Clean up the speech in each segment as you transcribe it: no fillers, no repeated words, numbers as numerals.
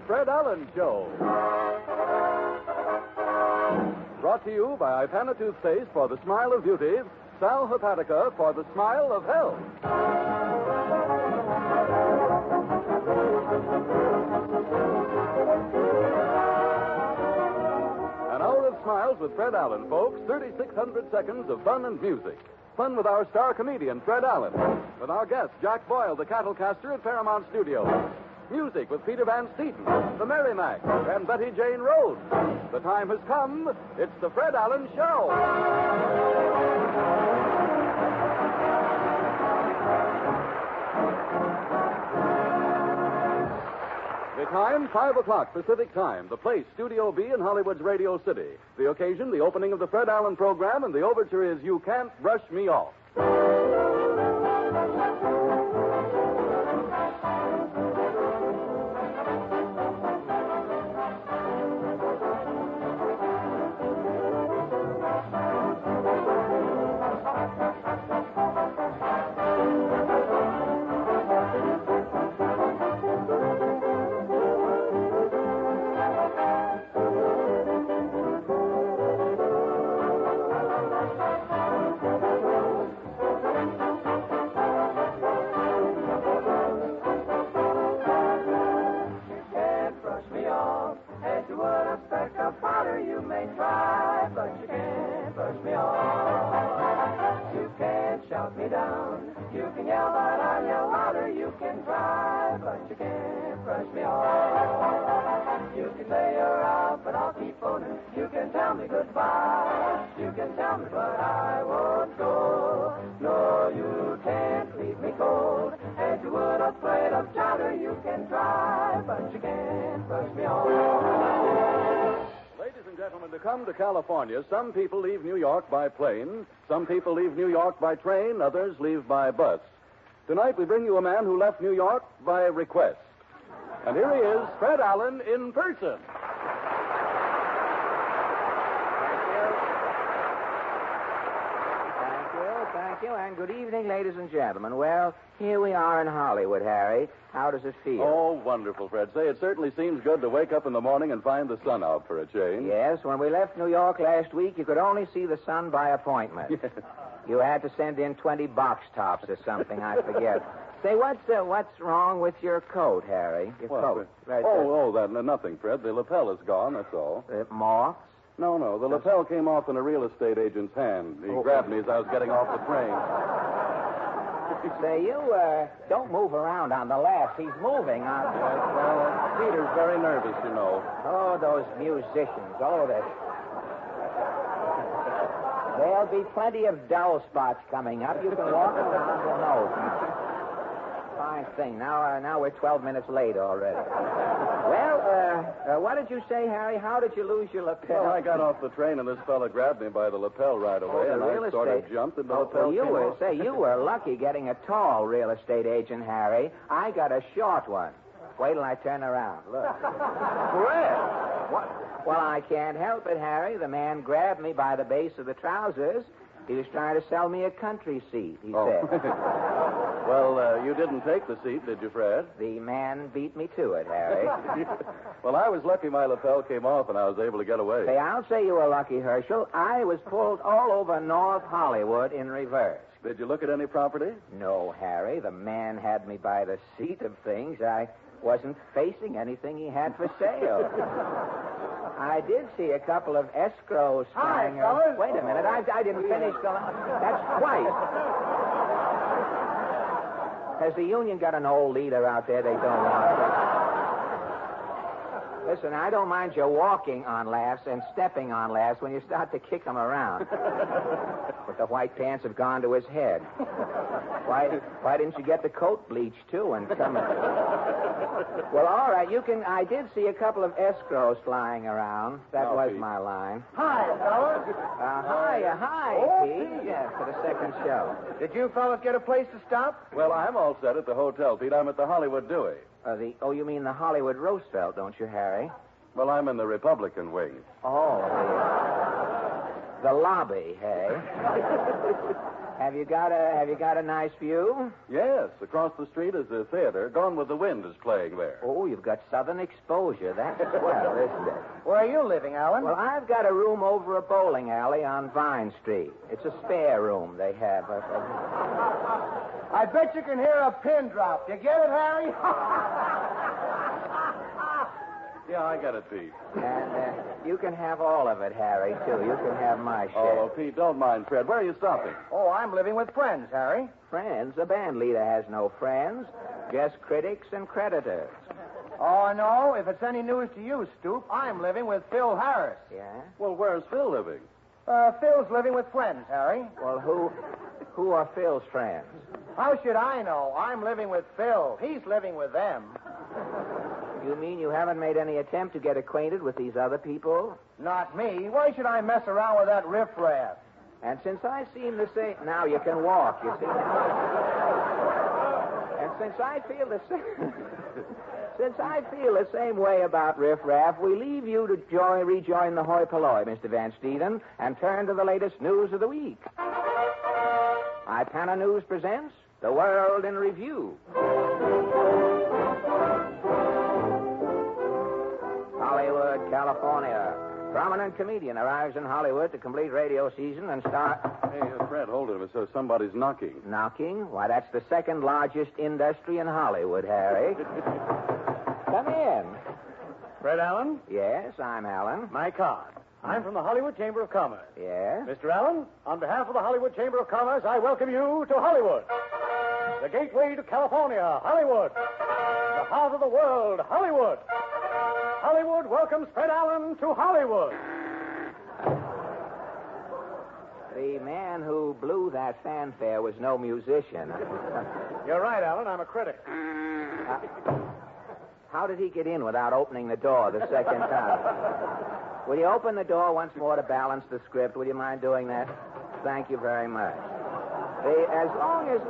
Fred Allen Show. Brought to you by Ipana Toothpaste for the smile of beauty, Sal Hepatica for the smile of health. An hour of smiles with Fred Allen, folks. 3,600 seconds of fun and music. Fun with our star comedian, Fred Allen. With our guest, Jack Boyle, the cattle caster at Paramount Studios. Music with Peter Van Steeten, the Merrimack, and Betty Jane Rhodes. The time has come. It's the Fred Allen Show. The time, 5 o'clock Pacific Time. The place, Studio B in Hollywood's Radio City. The occasion, the opening of the Fred Allen program, and the overture is You Can't Brush Me Off. To come to California, some people leave New York by plane, some people leave New York by train, others leave by bus. Tonight we bring you a man who left New York by request. And here he is, Fred Allen in person. Thank you, and good evening, ladies and gentlemen. Well, here we are in Hollywood, Harry. How does it feel? Oh, wonderful, Fred. Say, it certainly seems good to wake up in the morning and find the sun out for a change. Yes, when we left New York last week, you could only see the sun by appointment. Yes. You had to send in 20 box tops or something, I forget. Say, what's wrong with your coat, Harry? Your coat. Right nothing, Fred. The lapel is gone, that's all. Moths? No, the lapel came off in a real estate agent's hand. He grabbed me as I was getting off the train. Say, you don't move around on the left. He's moving on... Yes, well, Peter's very nervous, you know. Oh, those musicians. Oh, that... There'll be plenty of dull spots coming up. You can walk around your nose now. Fine thing. Now we're 12 minutes late already. Well, what did you say, Harry? How did you lose your lapel? Well, I got off the train, and this fella grabbed me by the lapel right away, and I sort of jumped, and the lapel came off. You were lucky getting a tall real estate agent, Harry. I got a short one. Wait till I turn around. Look. Fred! What? Well, I can't help it, Harry. The man grabbed me by the base of the trousers. He was trying to sell me a country seat, he said. Well, you didn't take the seat, did you, Fred? The man beat me to it, Harry. Well, I was lucky my lapel came off and I was able to get away. Say, I'll say you were lucky, Herschel. I was pulled all over North Hollywood in reverse. Did you look at any property? No, Harry. The man had me by the seat of things. I wasn't facing anything he had for sale. I did see a couple of escrows flying. Fellas. Wait a minute. I didn't finish the... That's twice. Has the union got an old leader out there they don't want? Listen, I don't mind you walking on laughs and stepping on laughs when you start to kick them around. But the white pants have gone to his head. Why didn't you get the coat bleached, too, and come... Well, all right, you can... I did see a couple of escrows flying around. That was Pete. my line. Hi, fellas. Hi, Pete. Yes, for the second show. Did you fellas get a place to stop? Well, I'm all set at the hotel, Pete. I'm at the Hollywood Dewey. You mean the Hollywood Roosevelt, don't you, Harry? Well, I'm in the Republican wing. Oh, The lobby, hey? Have you got a nice view? Yes, across the street is the theater. Gone with the Wind is playing there. Oh, you've got southern exposure. That's swell, isn't it? Where are you living, Alan? Well, I've got a room over a bowling alley on Vine Street. It's a spare room they have. I bet you can hear a pin drop. You get it, Harry? Yeah, I get it, Pete. And you can have all of it, Harry, too. You can have my share. Oh, Pete, don't mind Fred. Where are you stopping? Oh, I'm living with friends, Harry. Friends? A band leader has no friends. Just critics and creditors. Oh, no. If it's any news to you, Stoop, I'm living with Phil Harris. Yeah? Well, where's Phil living? Phil's living with friends, Harry. Well, who are Phil's friends? How should I know? I'm living with Phil. He's living with them. You mean you haven't made any attempt to get acquainted with these other people? Not me. Why should I mess around with that riffraff? And since I seem to say... Now you can walk, you see. And since I feel the same... Since I feel the same way about riffraff, we leave you to rejoin the hoi polloi, Mr. Van Steven, and turn to the latest news of the week. Ipana News presents The World in Review. Hollywood, California. Prominent comedian arrives in Hollywood to complete radio season and start... Hey, Fred, hold it. So somebody's knocking. Knocking? Why, that's the second largest industry in Hollywood, Harry. Come in. Fred Allen? Yes, I'm Alan. My card. I'm from the Hollywood Chamber of Commerce. Yes? Mr. Allen, on behalf of the Hollywood Chamber of Commerce, I welcome you to Hollywood. The gateway to California, Hollywood. The heart of the world, Hollywood. Hollywood welcomes Fred Allen to Hollywood. The man who blew that fanfare was no musician. You're right, Allen. I'm a critic. How did he get in without opening the door the second time? Will you open the door once more to balance the script? Would you mind doing that? Thank you very much. As long as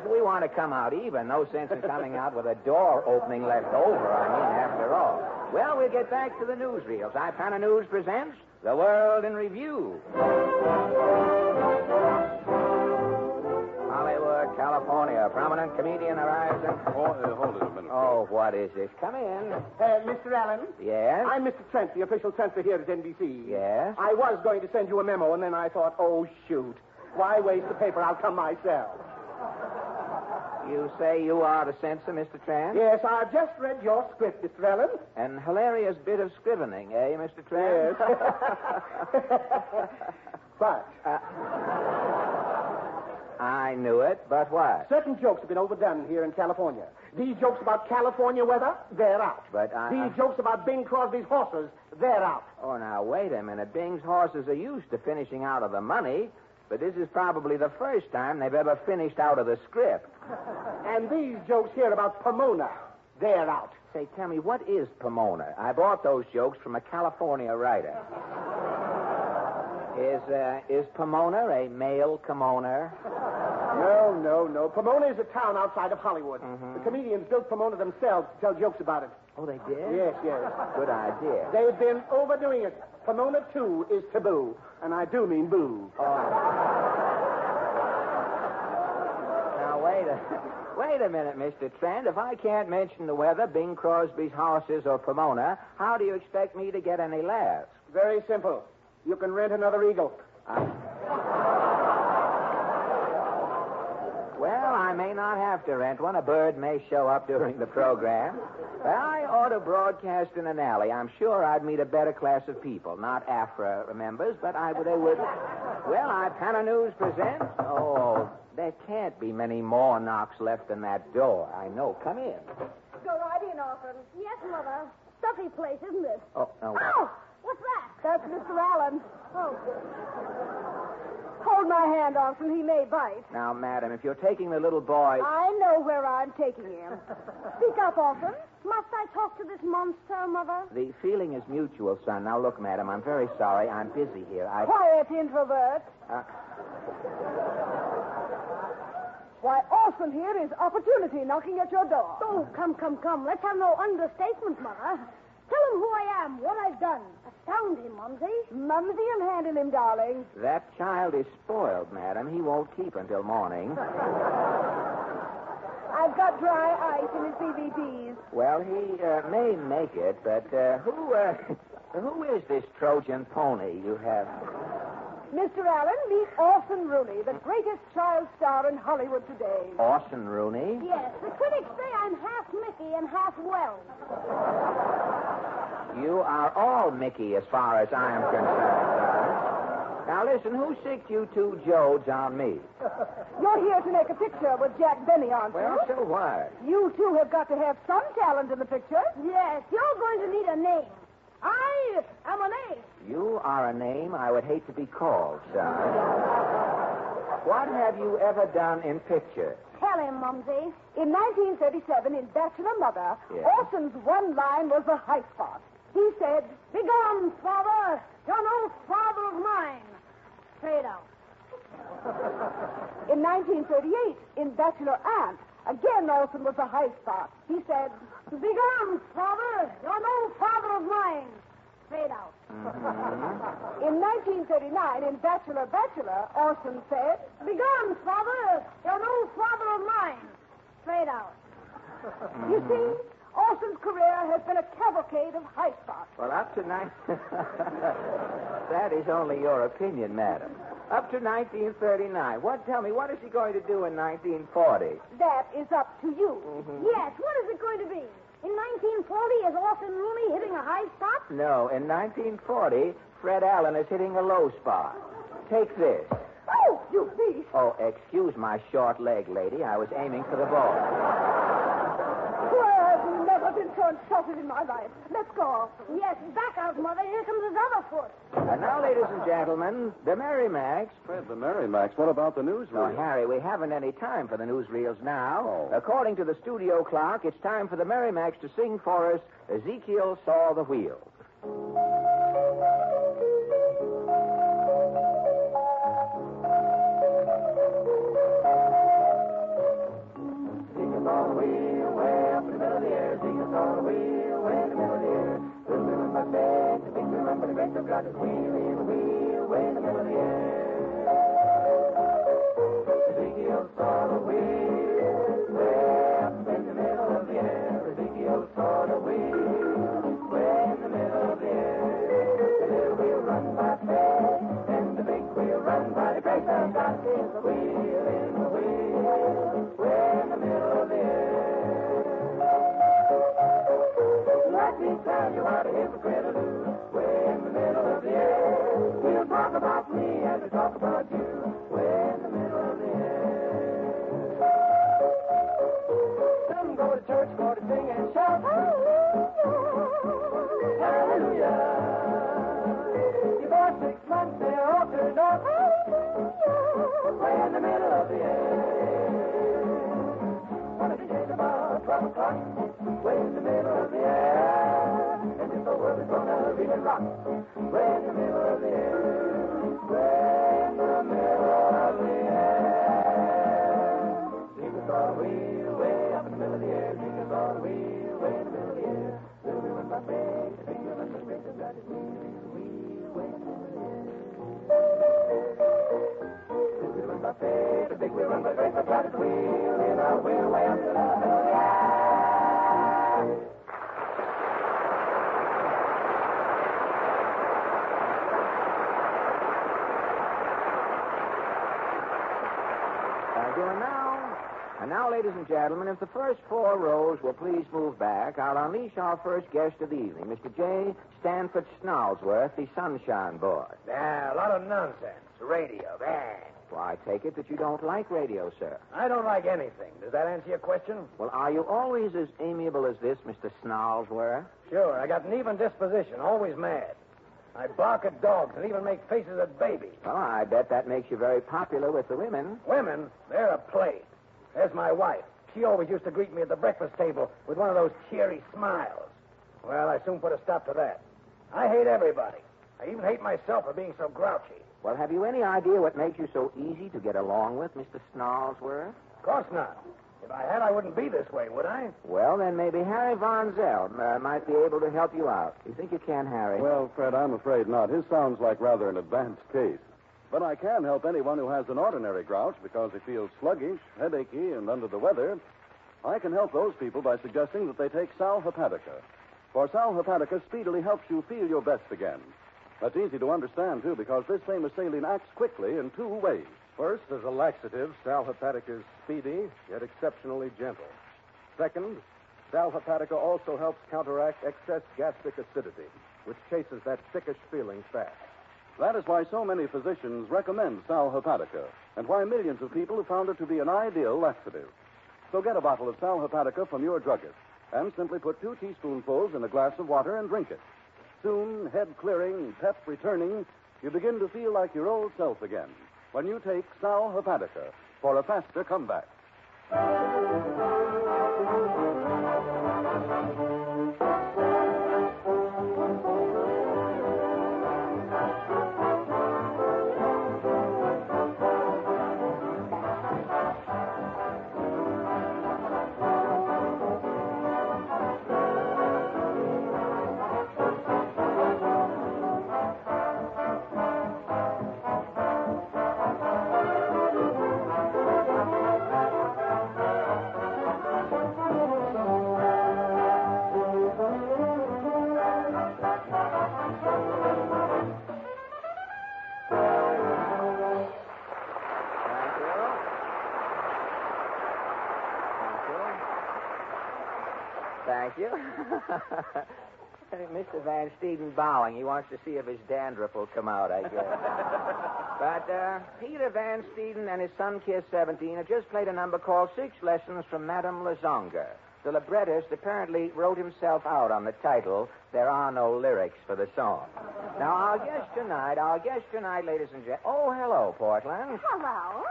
we want to come out even, no sense in coming out with a door opening left over, after all. Well, we'll get back to the newsreels. Ipana News presents The World in Review. Hollywood, California. Prominent comedian arrives in... Hold it a minute. Oh, what is this? Come in. Mr. Allen? Yes? I'm Mr. Trent, the official censor here at NBC. Yes? I was going to send you a memo, and then I thought, oh, shoot. Why waste the paper? I'll come myself. You say you are the censor, Mr. Trent? Yes, I've just read your script, Mr. Allen. An hilarious bit of scrivening, eh, Mr. Trent? Yes. But... I knew it, but what? certain jokes have been overdone here in California. These jokes about California weather, they're out. But These jokes about Bing Crosby's horses, they're out. Oh, now, wait a minute. Bing's horses are used to finishing out of the money, but this is probably the first time they've ever finished out of the script. And these jokes here about Pomona, they're out. Say, tell me, what is Pomona? I bought those jokes from a California writer. Is Pomona a male kimono? No. Pomona is a town outside of Hollywood. Mm-hmm. The comedians built Pomona themselves to tell jokes about it. Oh, they did? Yes. Good idea. They've been overdoing it. Pomona, too, is taboo. And I do mean boo. Now, wait a minute, Mr. Trent. If I can't mention the weather, Bing Crosby's horses, or Pomona, how do you expect me to get any laughs? Very simple. You can rent another eagle. Well, I may not have to rent one. A bird may show up during the program. But I ought to broadcast in an alley. I'm sure I'd meet a better class of people. Not Afra members, but they would... Well, Ipana News presents... Oh, there can't be many more knocks left in that door. I know. Come in. Go right in, Orphan. Yes, Mother. Stuffy place, isn't it? Oh, no. Oh, what's that? That's Mr. Allen. Oh. Hold my hand, Orphan. He may bite. Now, madam, if you're taking the little boy... I know where I'm taking him. Speak up, Orphan. Must I talk to this monster, Mother? The feeling is mutual, son. Now, look, madam, I'm very sorry. I'm busy here. Quiet, introvert. Why, Orphan here is opportunity knocking at your door. Oh, come. Let's have no understatement, Mother. Tell him who I am, what I've done. Sound him, Mumsy. Mumsy will handle him, darling. That child is spoiled, madam. He won't keep until morning. I've got dry ice in his BBDs. Well, he may make it, but who is this Trojan pony you have? Mr. Allen, meet Orson Rooney, the greatest child star in Hollywood today. Orson Rooney? Yes, the critics say I'm half Mickey and half Wells. You are all Mickey as far as I am concerned, sir. Now, listen, who sicked you two Jodes on me? You're here to make a picture with Jack Benny, aren't you? Well, so what? You two have got to have some talent in the picture. Yes, you're going to need a name. I am a name. You are a name I would hate to be called, son. What have you ever done in pictures? Tell him, Mumsy. In 1937, in Bachelor Mother, Yes. Orson's one line was the high spot. He said, Begone, father. You're no father of mine. Fade out. in 1938, in Bachelor Aunt, again Orson was the high spot. He said, Begone, father. You're no father of mine. Fade out. in 1939, in Bachelor, Orson said, Begone, father. You're no father of mine. Fade out. You see, Orson's career has been a cavalcade of high spots. Well, up to That is only your opinion, madam. Up to 1939. Tell me, what is he going to do in 1940? That is up to you. Yes, what is it going to be? In 1940, is Orson Rooney hitting a high spot? No, in 1940, Fred Allen is hitting a low spot. Take this. Oh, you beast! Oh, excuse my short leg, lady. I was aiming for the ball. Well, I've never been so insulted in my life. Let's go. Yes, back out, Mother. Here comes his other foot. And now, ladies and gentlemen, the Merrimacs. Fred, the Merrimacs. What about the newsreel? Oh, Harry, we haven't any time for the newsreels now. Oh. According to the studio clock, it's time for the Merrimacs to sing for us, Ezekiel Saw the Wheel. Ezekiel saw the wheel way up in the middle of the air. Ezekiel saw the wheel way in the middle of the air. The little wheel run by faith, and the big wheel run by the grace of God. Is the wheel in the wheel way in the middle of the air. Let me tell you what a hypocrite will do. Way in the middle of the air. We'll talk about me and we'll talk about you. Way in the middle of the air. Some go to church for to sing and shout. Hallelujah. You bought 6 months, they're all turned off. Way in the middle of the air. One of the days about 12 o'clock. Way in the middle of the air. And if the world is gonna really rock. Way in the middle of the air. Way in the middle of the air. Ezekiel saw the wheel way up in the middle of the air. Ezekiel saw the wheel way in the middle of the air. Little wheel went by big, the big wheel went by great, got his wheel way in the middle of the air. Little wheel went by big, the big wheel went by great, got his wheel in a wheel way up in the middle of the air. And now, ladies and gentlemen, if the first 4 rows will please move back, I'll unleash our first guest of the evening, Mr. J. Stanford Snarlsworth, the Sunshine Boy. Yeah, a lot of nonsense. Radio, bang. Well, I take it that you don't like radio, sir. I don't like anything. Does that answer your question? Well, are you always as amiable as this, Mr. Snarlsworth? Sure, I got an even disposition, always mad. I bark at dogs and even make faces at babies. Well, I bet that makes you very popular with the women. Women, they're a plague. There's my wife. She always used to greet me at the breakfast table with one of those cheery smiles. Well, I soon put a stop to that. I hate everybody. I even hate myself for being so grouchy. Well, have you any idea what makes you so easy to get along with, Mr. Snarlsworth? Of course not. If I had, I wouldn't be this way, would I? Well, then maybe Harry Von Zell might be able to help you out. You think you can, Harry? Well, Fred, I'm afraid not. His sounds like rather an advanced case. But I can help anyone who has an ordinary grouch because he feels sluggish, headachy, and under the weather. I can help those people by suggesting that they take Sal Hepatica. For Sal Hepatica speedily helps you feel your best again. That's easy to understand, too, because this famous saline acts quickly in two ways. First, as a laxative, Sal Hepatica is speedy, yet exceptionally gentle. Second, Sal Hepatica also helps counteract excess gastric acidity, which chases that sickish feeling fast. That is why so many physicians recommend Sal Hepatica, and why millions of people have found it to be an ideal laxative. So get a bottle of Sal Hepatica from your druggist, and simply put 2 teaspoonfuls in a glass of water and drink it. Soon, head clearing, pep returning, you begin to feel like your old self again when you take Sal Hepatica for a faster comeback. Thank you. Mr. Van Steeden bowing. He wants to see if his dandruff will come out, I guess. But Peter Van Steeden and his son, Kiss 17, have just played a number called 6 Lessons from Madame Lazonga. The librettist apparently wrote himself out on the title, There Are No Lyrics for the Song. Now, our guest tonight, ladies and gentlemen... Oh, hello, Portland. Hello.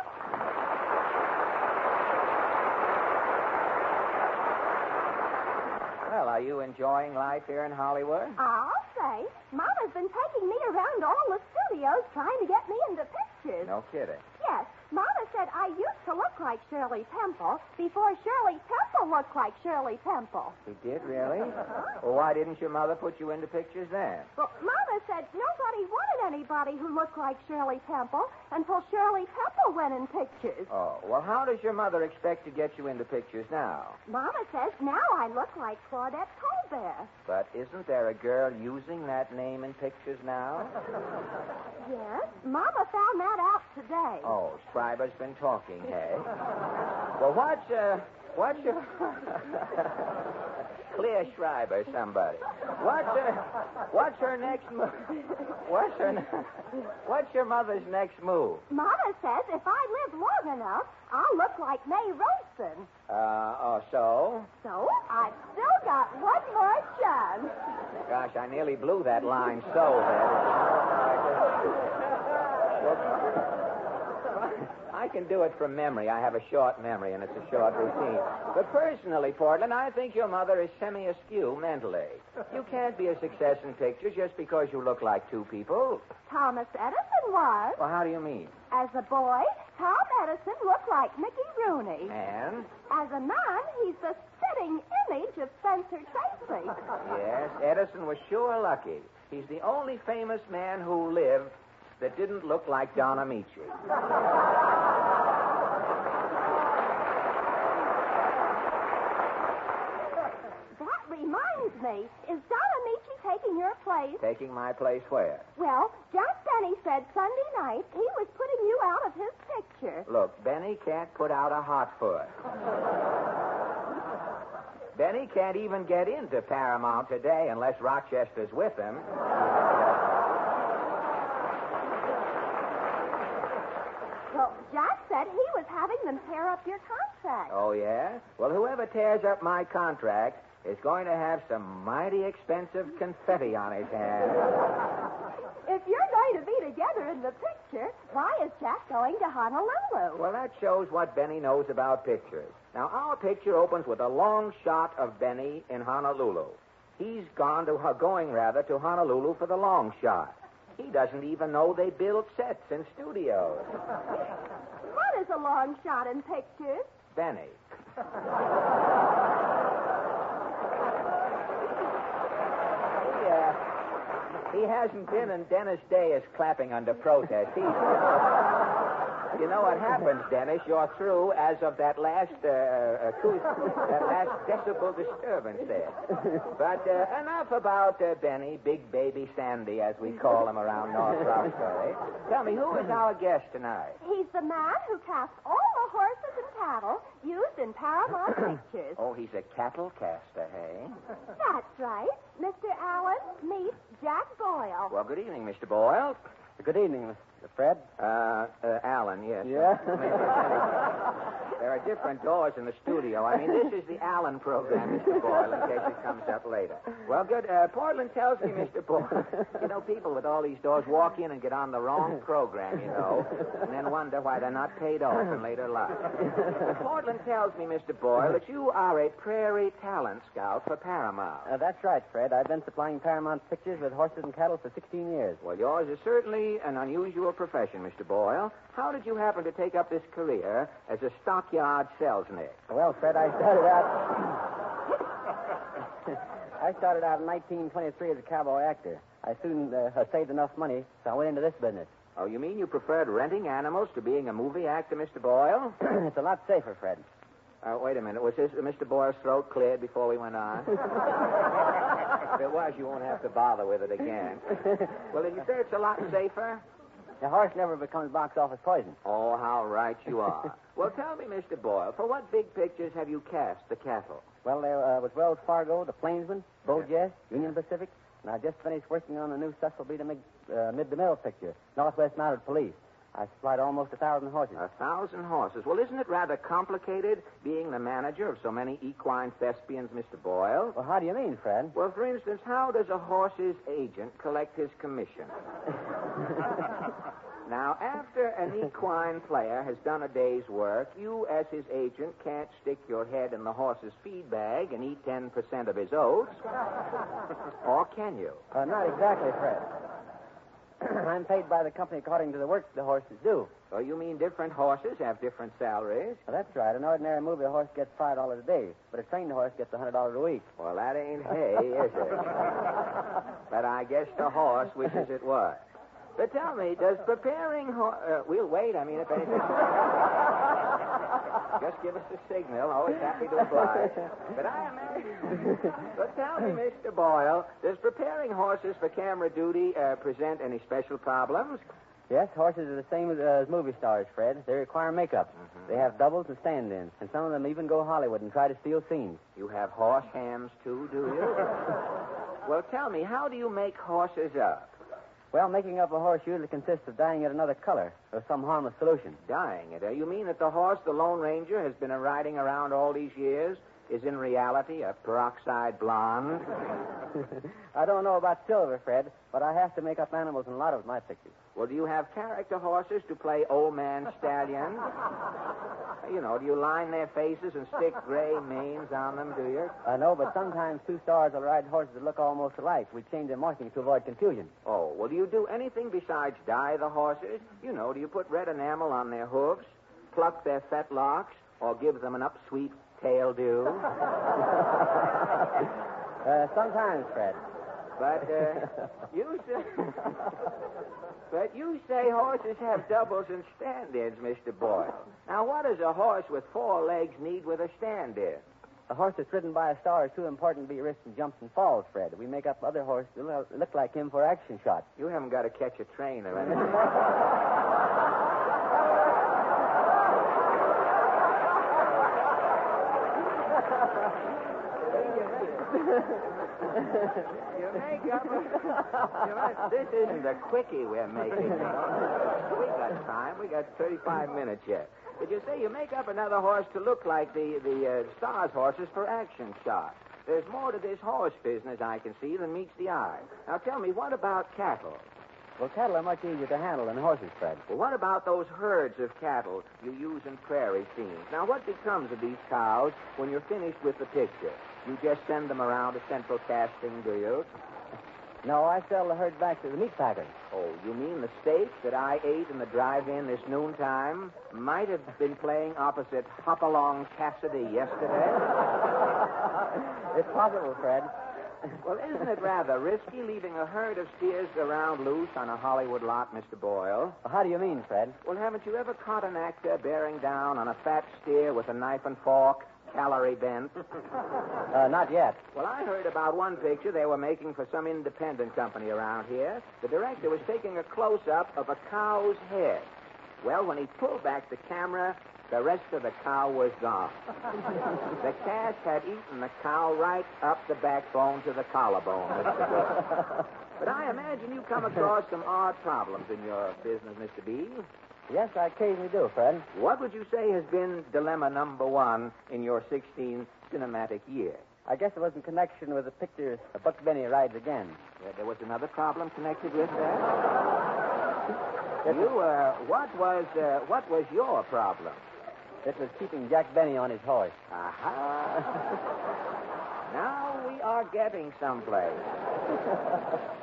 Well, are you enjoying life here in Hollywood? I'll say. Mama's been taking me around all the studios trying to get me into pictures. No kidding. Yes. Mama said I used to look like Shirley Temple before Shirley Temple looked like Shirley Temple. She did, really? Well, why didn't your mother put you into pictures then? Well, Mama said nobody wanted anybody who looked like Shirley Temple until Shirley Temple went in pictures. Oh, well, how does your mother expect to get you into pictures now? Mama says now I look like Claudette Colbert. But isn't there a girl using that name in pictures now? Yes. Mama found that out today. Oh, Schreiber's been talking, hey? Well, what's your... Clear Schreiber, somebody. What's her next move? What's your mother's next move? Mama says if I live long enough, I'll look like May Rosen. So? So, I've still got one more chance. Gosh, I nearly blew that line so I can do it from memory. I have a short memory, and it's a short routine. But personally, Portland, I think your mother is semi-askew mentally. You can't be a success in pictures just because you look like 2 people. Thomas Edison was. Well, how do you mean? As a boy, Tom Edison looked like Mickey Rooney. And? As a man, he's the spitting image of Spencer Tracy. Yes, Edison was sure lucky. He's the only famous man who lived that didn't look like Don Amici. That reminds me. Is Don Amici taking your place? Taking my place where? Well, Jack Benny said Sunday night he was putting you out of his picture. Look, Benny can't put out a hot foot. Benny can't even get into Paramount today unless Rochester's with him. Well, Jack said he was having them tear up your contract. Oh, yeah? Well, whoever tears up my contract is going to have some mighty expensive confetti on his hands. If you're going to be together in the picture, why is Jack going to Honolulu? Well, that shows what Benny knows about pictures. Now, our picture opens with a long shot of Benny in Honolulu. He's going to Honolulu for the long shot. He doesn't even know they build sets in studios. What is a long shot in pictures? Benny. He hasn't been in Dennis Day is clapping under protest. You know what happens, Dennis? You're through as of that last decibel disturbance there. But enough about Benny, Big Baby Sandy, as we call him around North Roxbury. Tell me, who is our guest tonight? He's the man who cast all the horses and cattle used in Paramount pictures. Oh, he's a cattle caster, hey? That's right. Mr. Allen, meet Jack Boyle. Well, good evening, Mr. Boyle. Good evening, Mr. Fred. Allen, yes. Yeah? There are different doors in the studio. I mean, this is the Allen program, Mr. Boyle, in case it comes up later. Well, good. Portland tells me, Mr. Boyle, you know, people with all these doors walk in and get on the wrong program, you know, and then wonder why they're not paid off in later life. Portland tells me, Mr. Boyle, that you are a prairie talent scout for Paramount. That's right, Fred. I've been supplying Paramount pictures with horses and cattle for 16 years. Well, yours is certainly an unusual profession, Mr. Boyle. How did you happen to take up this career as a stockyard salesman? Well, Fred, I started out in 1923 as a cowboy actor. I soon saved enough money, so I went into this business. Oh, you mean you preferred renting animals to being a movie actor, Mr. Boyle? It's a lot safer, Fred. Wait a minute. Was Mr. Boyle's throat cleared before we went on? If it was, you won't have to bother with it again. Well, did you say it's a lot safer? The horse never becomes box office poison. Oh, how right you are. Well, tell me, Mr. Boyle, for what big pictures have you cast the cattle? Well, there was Wells Fargo, The Plainsman, Bojas, Union Pacific, and I just finished working on a new Cecil B. Mid-the-Mill picture, Northwest Mounted Police. I supplied almost 1,000 horses. 1,000 horses. Well, isn't it rather complicated being the manager of so many equine thespians, Mr. Boyle? Well, how do you mean, Fred? Well, for instance, how does a horse's agent collect his commission? Now, after an equine player has done a day's work, you, as his agent, can't stick your head in the horse's feed bag and eat 10% of his oats. Or can you? Not exactly, Fred. I'm paid by the company according to the work the horses do. So you mean different horses have different salaries? Well, that's right. An ordinary movie horse gets $5 a day, but a trained horse gets $100 a week. Well, that ain't hay, is it? But I guess the horse wishes it was. But tell me, does preparing we'll wait. I mean, if anything... Just give us a signal. Always happy to oblige. But But tell me, Mr. Boyle, does preparing horses for camera duty present any special problems? Yes, horses are the same as movie stars, Fred. They require makeup. Mm-hmm. They have doubles and stand-ins, and some of them even go Hollywood and try to steal scenes. You have horse hams, too, do you? Well, tell me, how do you make horses up? Well, making up a horse usually consists of dyeing it another color or some harmless solution. Dyeing it? You mean that the horse the Lone Ranger has been riding around all these years is in reality a peroxide blonde? I don't know about silver, Fred, but I have to make up animals in a lot of my pictures. Well, do you have character horses to play old man stallions? You know, do you line their faces and stick gray manes on them, do you? No, but sometimes two stars will ride horses that look almost alike. We change their markings to avoid confusion. Oh, well, do you do anything besides dye the horses? You know, do you put red enamel on their hooves, pluck their fetlocks, or give them an upsweet tail dew? Sometimes, Fred. But you say horses have doubles and stand-ins, Mr. Boyle. Now, what does a horse with 4 legs need with a stand-in? A horse that's ridden by a star is too important to be risked in jumps and falls, Fred. We make up other horses to look like him for action shots. You haven't got to catch a train or anything. You make up this isn't a quickie we're making. We got time. We got 35 minutes yet. Did you say you make up another horse to look like the stars horses for action shots? There's more to this horse business, I can see, than meets the eye. Now tell me, what about cattle? Well, cattle are much easier to handle than horses, Fred. Well, what about those herds of cattle you use in prairie scenes? Now, what becomes of these cows when you're finished with the picture? You just send them around to central casting, do you? No, I sell the herd back to the meat packers. Oh, you mean the steak that I ate in the drive-in this noontime might have been playing opposite Hopalong Cassidy yesterday? It's possible, Fred. Well, isn't it rather risky leaving a herd of steers around loose on a Hollywood lot, Mr. Boyle? Well, how do you mean, Fred? Well, haven't you ever caught an actor bearing down on a fat steer with a knife and fork, calorie bent? Not yet. Well, I heard about one picture they were making for some independent company around here. The director was taking a close-up of a cow's head. Well, when he pulled back the camera, the rest of the cow was gone. The cat had eaten the cow right up the backbone to the collarbone, Mr. Boyle. But I imagine you come across some odd problems in your business, Mr. B. Yes, I occasionally do, Fred. What would you say has been dilemma number one in your 16 cinematic year? I guess it was in connection with the picture Buck Benny Rides Again. There was another problem connected with that? What was your problem? It was keeping Jack Benny on his horse. Aha. Now we are getting someplace.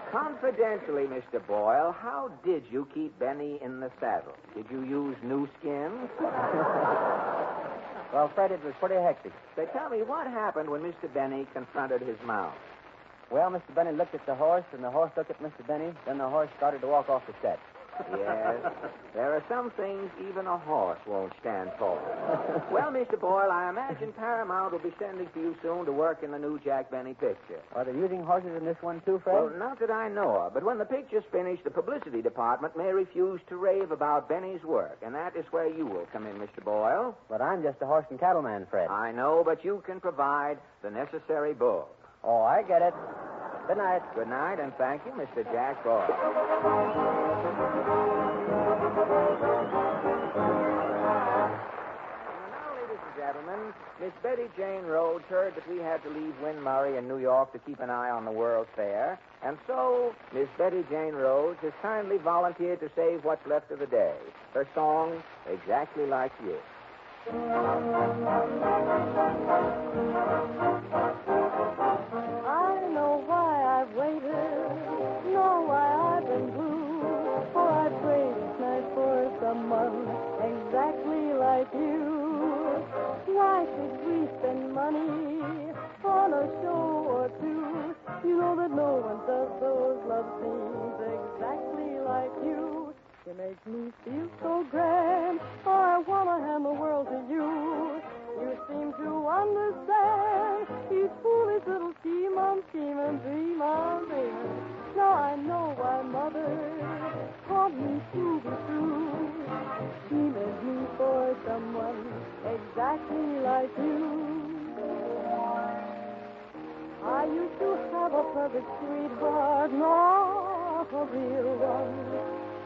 Confidentially, Mr. Boyle, how did you keep Benny in the saddle? Did you use new skins? Well, Fred, it was pretty hectic. Say, tell me, what happened when Mr. Benny confronted his mount? Well, Mr. Benny looked at the horse, and the horse looked at Mr. Benny. Then the horse started to walk off the set. Yes, there are some things even a horse won't stand for. Well, Mr. Boyle, I imagine Paramount will be sending for you soon to work in the new Jack Benny picture. Are they using horses in this one, too, Fred? Well, not that I know of, but when the picture's finished, the publicity department may refuse to rave about Benny's work, and that is where you will come in, Mr. Boyle. But I'm just a horse and cattle man, Fred. I know, but you can provide the necessary bull. Oh, I get it. Good night. Good night, and thank you, Mr. Jack Boyle. Gentlemen, Miss Betty Jane Rhodes heard that we had to leave Win Murray in New York to keep an eye on the World's Fair, and so Miss Betty Jane Rhodes has kindly volunteered to save what's left of the day. Her song, Exactly Like You. I know why I've waited, know why I've been blue, for I've waited night for someone exactly like you. Why should we spend money on a show or two? You know that no one does those love scenes exactly like you. You make me feel so grand, I want to hand the world to you. You seem to understand each foolish little scheme I'm scheming, dream I'm dreaming. Now I know why Mother taught me to be true. She meant me for someone exactly like you. I used to have a perfect sweetheart, not a real one,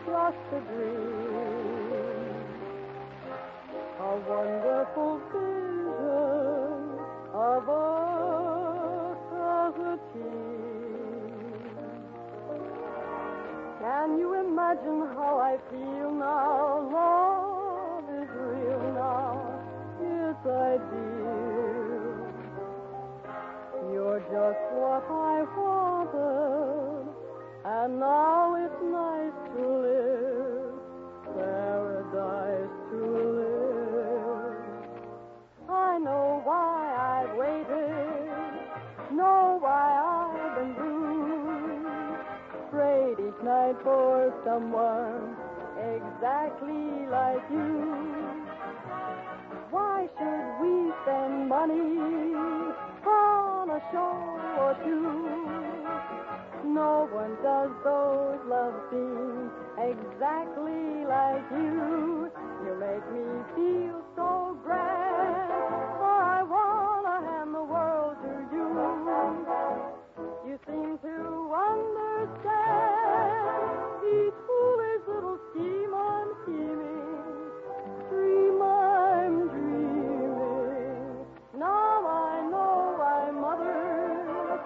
just a dream. A wonderful vision of us as a team. Can you imagine how I feel now? Love is real now. Yes, I do. You're just what I wanted, and now it's nice to live, paradise to live. I know why I've waited, know why I've been blue, prayed each night for someone exactly like you. Why should we spend money on a show or two? No one does those love scenes exactly like you. You make me feel so grand, I want to hand the world to you. You seem to understand each foolish little scheme I'm scheming, dream I'm dreaming. Now I know why Mother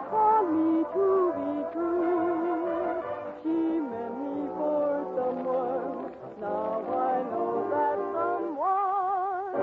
taught me to be true. She meant me for someone. Now I know that someone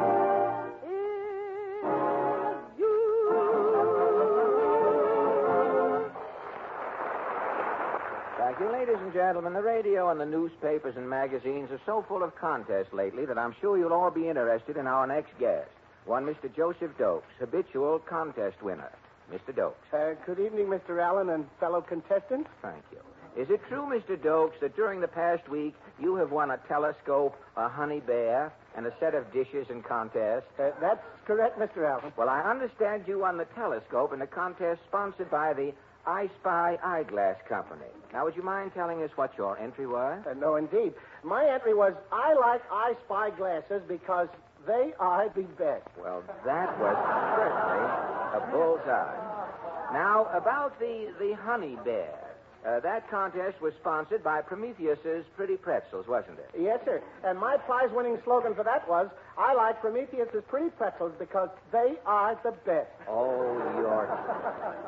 and gentlemen, the radio and the newspapers and magazines are so full of contests lately that I'm sure you'll all be interested in our next guest. One Mr. Joseph Dokes, habitual contest winner. Mr. Dokes. Good evening, Mr. Allen and fellow contestants. Thank you. Is it true, Mr. Dokes, that during the past week you have won a telescope, a honey bear, and a set of dishes in contest? That's correct, Mr. Allen. Well, I understand you won the telescope in a contest sponsored by the I Spy Eyeglass Company. Now, would you mind telling us what your entry was? No, indeed. My entry was, I like I Spy glasses because they are the best. Well, that was certainly a bullseye. Now, about the honey bear. That contest was sponsored by Prometheus's Pretty Pretzels, wasn't it? Yes, sir. And my prize-winning slogan for that was, I like Prometheus's Pretty Pretzels because they are the best. Oh,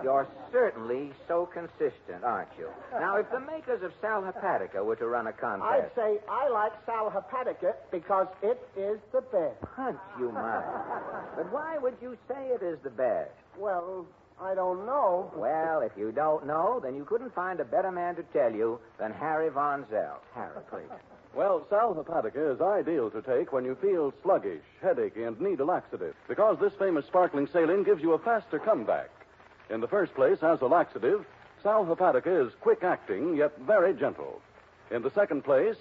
you're certainly so consistent, aren't you? Now, if the makers of Sal Hepatica were to run a contest... I'd say, I like Sal Hepatica because it is the best. Punch, you might. But why would you say it is the best? Well, I don't know. Well, if you don't know, then you couldn't find a better man to tell you than Harry Von Zell. Harry, please. Well, Sal Hepatica is ideal to take when you feel sluggish, headachy, and need a laxative, because this famous sparkling saline gives you a faster comeback. In the first place, as a laxative, Sal Hepatica is quick-acting, yet very gentle. In the second place,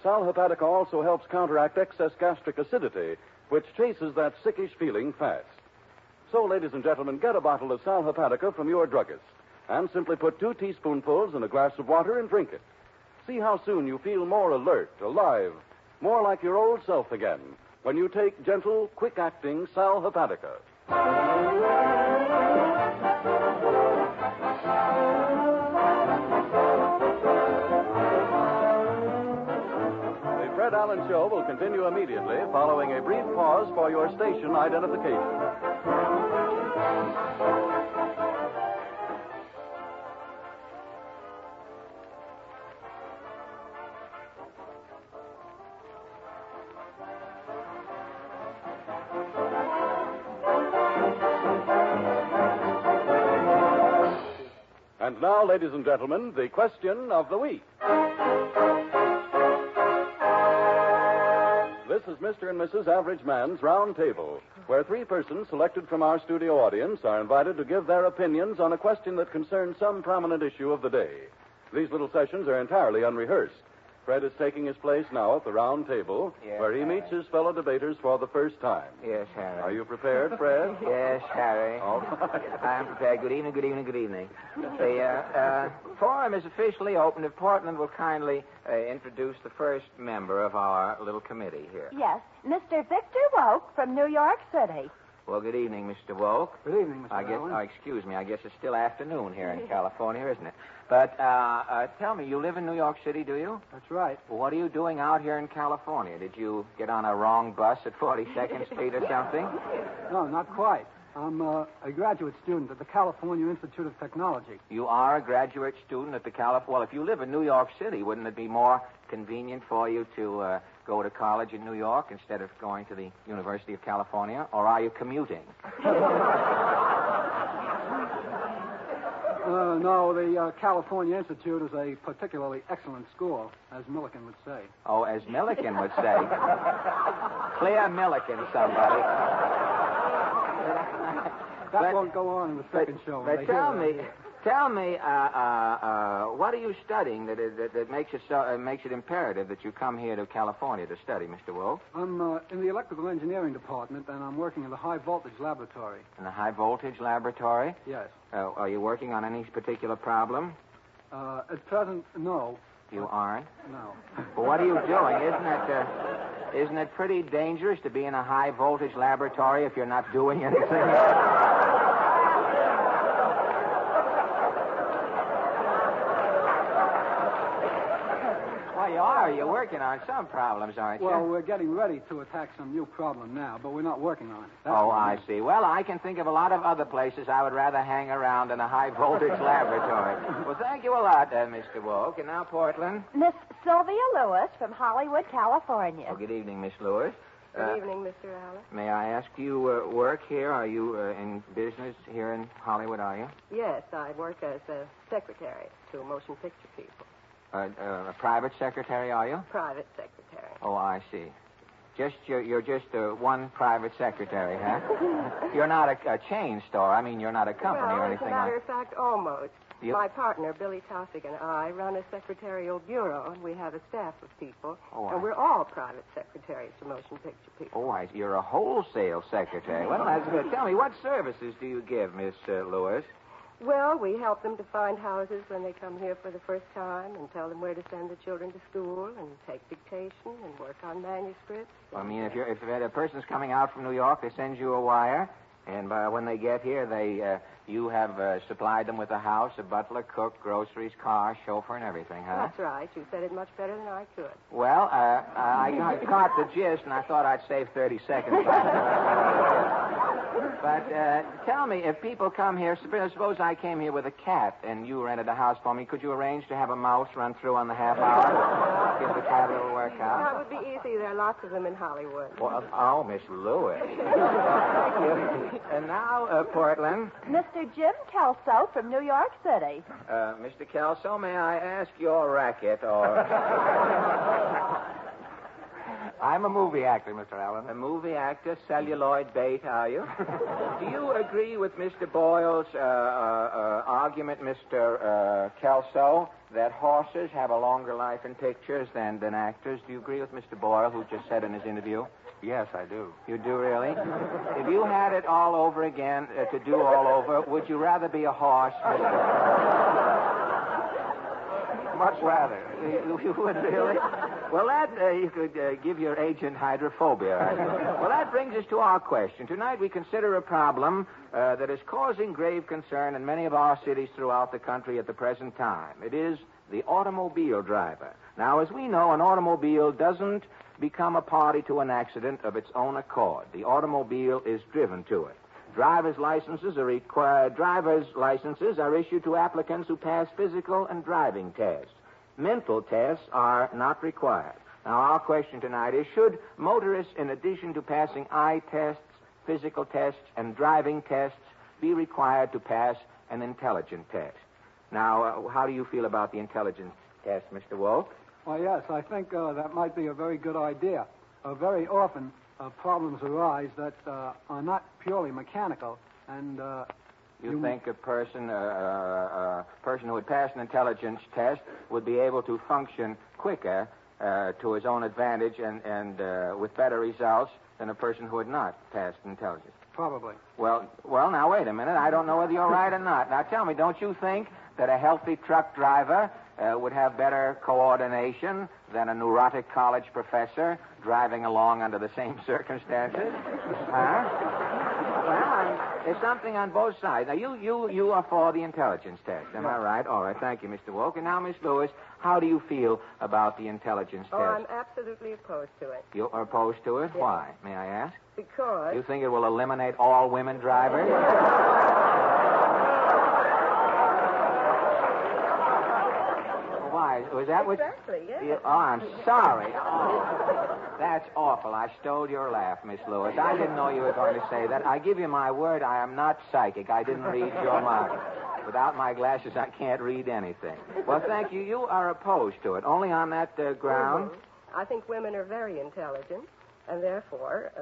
Sal Hepatica also helps counteract excess gastric acidity, which chases that sickish feeling fast. So, ladies and gentlemen, get a bottle of Sal Hepatica from your druggist and simply put 2 teaspoonfuls in a glass of water and drink it. See how soon you feel more alert, alive, more like your old self again when you take gentle, quick-acting Sal Hepatica. The Fred Allen Show will continue immediately following a brief pause for your station identification. And now, ladies and gentlemen, the question of the week. This is Mr. and Mrs. Average Man's Round Table, where 3 persons selected from our studio audience are invited to give their opinions on a question that concerns some prominent issue of the day. These little sessions are entirely unrehearsed. Fred is taking his place now at the round table, where he meets his fellow debaters for the first time. Yes, Harry. Are you prepared, Fred? Yes, Harry. All right. I'm prepared. Good evening, good evening, good evening. The forum is officially open if Portland will kindly introduce the first member of our little committee here. Yes, Mr. Victor Woke from New York City. Well, good evening, Mr. Woke. Good evening, Mr. Allen. Excuse me, I guess it's still afternoon here in California, isn't it? But tell me, you live in New York City, do you? That's right. Well, what are you doing out here in California? Did you get on a wrong bus at 42nd Street or something? No, not quite. I'm a graduate student at the California Institute of Technology. You are a graduate student at the Well, if you live in New York City, wouldn't it be more convenient for you to go to college in New York instead of going to the University of California? Or are you commuting? No, the California Institute is a particularly excellent school, as Milliken would say. Oh, as Milliken would say. Clear Milliken, somebody. That won't go on in the second show. But tell me, what are you studying that makes it imperative that you come here to California to study, Mr. Wolf? I'm in the electrical engineering department, and I'm working in the high voltage laboratory. In the high voltage laboratory? Yes. Are you working on any particular problem? At present, no. You aren't? No. Well, what are you doing? Isn't it pretty dangerous to be in a high voltage laboratory if you're not doing anything? Well, you are. You're working on some problems, aren't you? Well, we're getting ready to attack some new problem now, but we're not working on it. I see. Well, I can think of a lot of other places I would rather hang around than a high-voltage laboratory. Well, thank you a lot, Mr. Woke. And now, Portland. Miss Sylvia Lewis from Hollywood, California. Oh, good evening, Miss Lewis. Good evening, Mr. Allen. May I ask, you work here? Are you in business here in Hollywood, are you? Yes, I work as a secretary to motion picture people. A private secretary, are you? Private secretary. Oh, I see. You're just one private secretary, huh? You're not a chain store. I mean, you're not a company or anything As a matter like of fact, almost. You- My partner, Billy Taussig, and I run a secretarial bureau, and we have a staff of people. Oh, and we're all private secretaries to motion picture people. Oh, you're a wholesale secretary. Well, that's good. Tell me, what services do you give, Miss Lewis? Well, we help them to find houses when they come here for the first time and tell them where to send the children to school and take dictation and work on manuscripts. I mean, if a person's coming out from New York, they send you a wire, and when they get here, you have supplied them with a house, a butler, cook, groceries, car, chauffeur, and everything, huh? That's right. You said it much better than I could. Well, I caught the gist, and I thought I'd save 30 seconds. But tell me, if people come here, suppose I came here with a cat and you rented a house for me, could you arrange to have a mouse run through on the half hour? Give the cat a little workout? That would be easy. There are lots of them in Hollywood. Well, Miss Lewis. Thank you. And now, Portland. Mr. Jim Kelso from New York City. Mr. Kelso, may I ask your racket or... I'm a movie actor, Mr. Allen. A movie actor, celluloid bait, are you? Do you agree with Mr. Boyle's argument, Mr. Kelso, that horses have a longer life in pictures than actors? Do you agree with Mr. Boyle, who just said in his interview? Yes, I do. You do, really? If you had it all over again, to do all over, would you rather be a horse, Mr. Much rather. You would, really? Well, that, you could give your agent hydrophobia. Well, that brings us to our question. Tonight we consider a problem that is causing grave concern in many of our cities throughout the country at the present time. It is the automobile driver. Now, as we know, an automobile doesn't become a party to an accident of its own accord. The automobile is driven to it. Driver's licenses are required. Driver's licenses are issued to applicants who pass physical and driving tests. Mental tests are not required. Now, our question tonight is, should motorists, in addition to passing eye tests, physical tests, and driving tests, be required to pass an intelligence test? Now, how do you feel about the intelligence test, Mr. Wolf? Well, yes, I think that might be a very good idea. Very often, problems arise that are not purely mechanical, and you think a person who would pass an intelligence test would be able to function quicker to his own advantage and with better results than a person who had not passed intelligence? Probably. Well, now, wait a minute. I don't know whether you're right or not. Now, tell me, don't you think that a healthy truck driver would have better coordination than a neurotic college professor driving along under the same circumstances? Huh? Well, there's something on both sides. Now, you are for the intelligence test. Am I right? All right. Thank you, Mr. Woke. And now, Miss Lewis, how do you feel about the intelligence test? I'm absolutely opposed to it. You are opposed to it? Yes. Why, may I ask? Because... You think it will eliminate all women drivers? Why? Was that what... Exactly, yes. Oh, I'm sorry. Oh, that's awful. I stole your laugh, Miss Lewis. I didn't know you were going to say that. I give you my word, I am not psychic. I didn't read your mind. Without my glasses, I can't read anything. Well, thank you. You are opposed to it. Only on that ground? Mm-hmm. I think women are very intelligent, and therefore,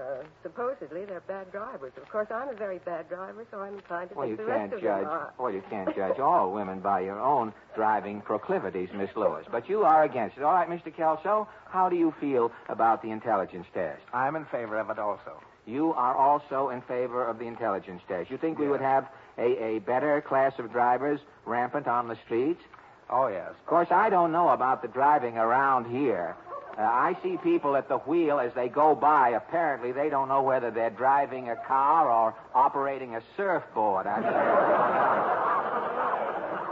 supposedly, they're bad drivers. Of course, I'm a very bad driver, so I'm inclined to think the rest of them are. Well, you can't judge all women by your own driving proclivities, Miss Lewis. But you are against it. All right, Mr. Kelso, how do you feel about the intelligence test? I'm in favor of it also. You are also in favor of the intelligence test. You think we would have a better class of drivers rampant on the streets? Oh, yes. Of course, I don't know about the driving around here. I see people at the wheel as they go by. Apparently, they don't know whether they're driving a car or operating a surfboard.